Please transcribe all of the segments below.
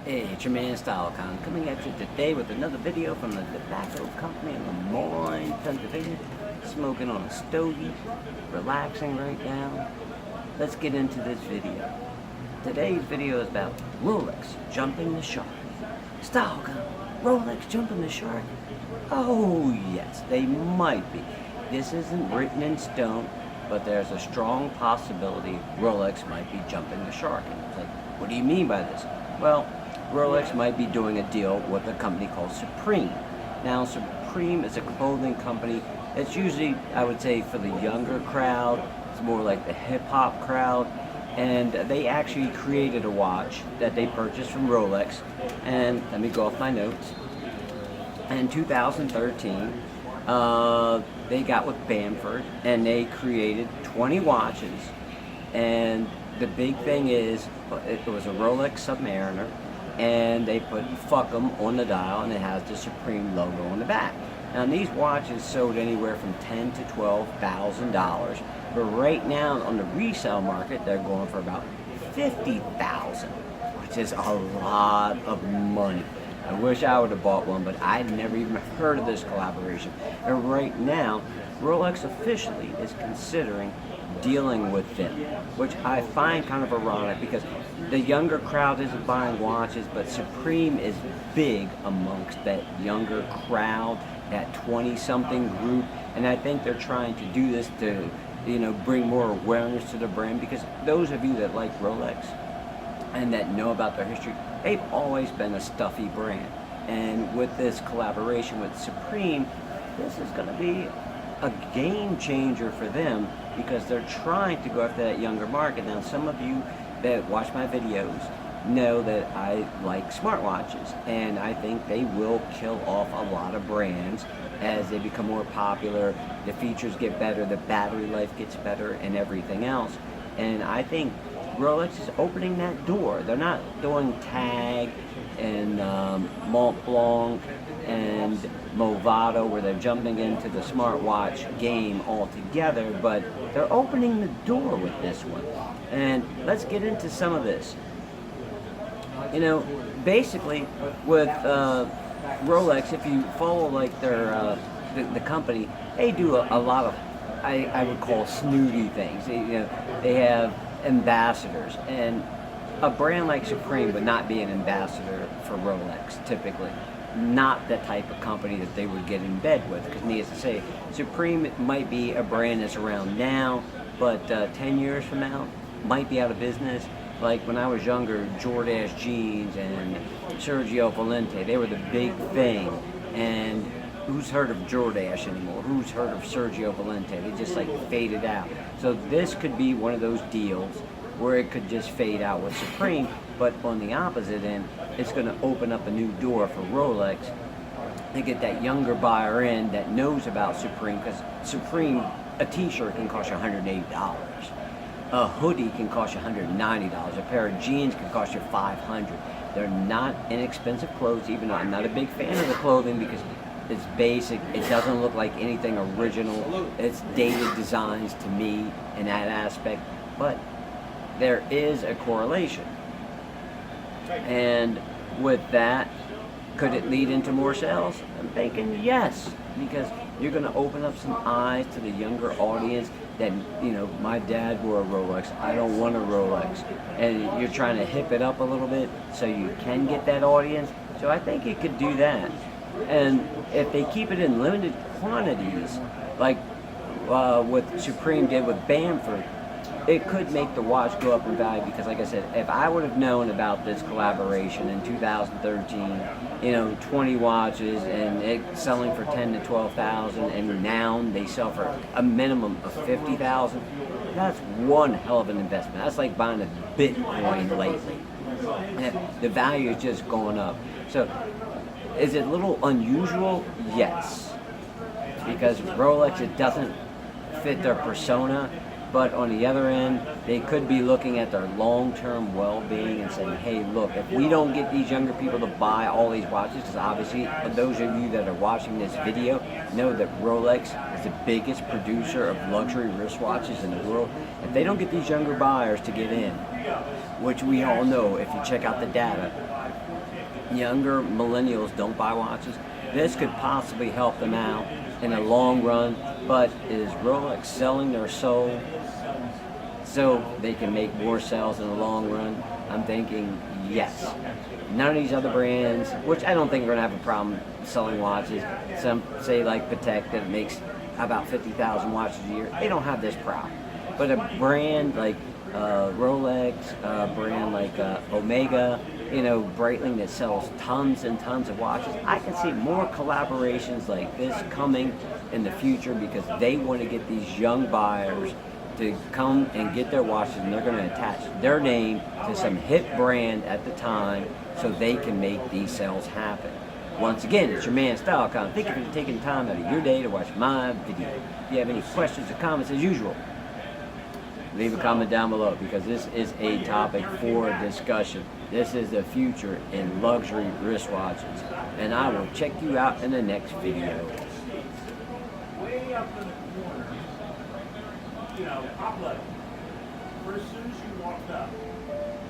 Hey, it's your man StyleCon coming at you today with another video from the tobacco company in Lemoyne, Pennsylvania. Smoking on a stogie, relaxing right now. Let's get into this video. Today's video is about Rolex jumping the shark. StyleCon, Rolex jumping the shark? Oh yes, they might be. This isn't written in stone, but there's a strong possibility Rolex might be jumping the shark. And it's like, what do you mean by this? Well, Rolex might be doing a deal with a company called Supreme. Now, Supreme is a clothing company that's usually, I would say, for the younger crowd. It's more like the hip-hop crowd. And they actually created a watch that they purchased from Rolex. And let me go off my notes. In 2013, they got with Bamford and they created 20 watches. And the big thing is, it was a Rolex Submariner, and they put "fuck 'em" on the dial, and it has the Supreme logo on the back. Now these watches sold anywhere from $10,000 to $12,000, but right now on the resale market, they're going for about $50,000, which is a lot of money. I wish I would have bought one, but I'd never even heard of this collaboration. And right now, Rolex officially is considering dealing with them, which I find kind of ironic because the younger crowd isn't buying watches, but Supreme is big amongst that younger crowd, that 20-something group, and I think they're trying to do this to, bring more awareness to the brand, because those of you that like Rolex and that know about their history, they've always been a stuffy brand. And with this collaboration with Supreme, this is going to be a game changer for them because they're trying to go after that younger market. Now, some of you that watch my videos know that I like smartwatches, and I think they will kill off a lot of brands as they become more popular, the features get better, the battery life gets better, and everything else. And I think Rolex is opening that door. They're not doing Tag and Mont Blanc and Movado where they're jumping into the smartwatch game altogether, but they're opening the door with this one. And let's get into some of this. Basically with Rolex, if you follow like their the company, they do a lot of I would call snooty things. They have ambassadors, and a brand like Supreme would not be an ambassador for Rolex typically. Not the type of company that they would get in bed with, because needless to say, Supreme might be a brand that's around now, but 10 years from now might be out of business. Like when I was younger, Jordache jeans and Sergio Valente, they were the big thing. And who's heard of Jordache anymore? Who's heard of Sergio Valente? They just like faded out. So this could be one of those deals where it could just fade out with Supreme, but on the opposite end, it's going to open up a new door for Rolex to get that younger buyer in that knows about Supreme, because Supreme, a t-shirt can cost you $180. A hoodie can cost you $190. A pair of jeans can cost you $500. They're not inexpensive clothes, even though I'm not a big fan of the clothing because it's basic. It doesn't look like anything original. It's dated designs to me in that aspect. But there is a correlation. And with that, could it lead into more sales? I'm thinking yes, because you're going to open up some eyes to the younger audience that, my dad wore a Rolex, I don't want a Rolex. And you're trying to hip it up a little bit so you can get that audience. So I think it could do that. And if they keep it in limited quantities, like what Supreme did with Bamford, it could make the watch go up in value, because like I said, if I would have known about this collaboration in 2013, 20 watches and it selling for 10 to 12,000, and now they sell for a minimum of 50,000, that's one hell of an investment. That's like buying a Bitcoin lately. And the value is just going up. So is it a little unusual? Yes, because Rolex, it doesn't fit their persona. But on the other end, they could be looking at their long-term well-being and saying, hey, look, if we don't get these younger people to buy all these watches, because obviously those of you that are watching this video know that Rolex is the biggest producer of luxury wristwatches in the world. If they don't get these younger buyers to get in, which we all know if you check out the data, younger millennials don't buy watches. This could possibly help them out in the long run, but is Rolex selling their soul so they can make more sales in the long run? I'm thinking yes. None of these other brands, which I don't think are going to have a problem selling watches, some say like Patek that makes about 50,000 watches a year, they don't have this problem. But a brand like Rolex, a brand like Omega, Breitling that sells tons and tons of watches, I can see more collaborations like this coming in the future because they want to get these young buyers to come and get their watches, and they're going to attach their name to some hit brand at the time so they can make these sales happen. Once again, it's your man StyleCon. Thank you for taking time out of your day to watch my video. If you have any questions or comments, as usual, leave a comment down below because this is a topic for discussion. This is the future in luxury wristwatches, and I will check you out in the next video. Way up in the corner, top level. For as soon as you walked up,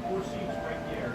4 seats right there.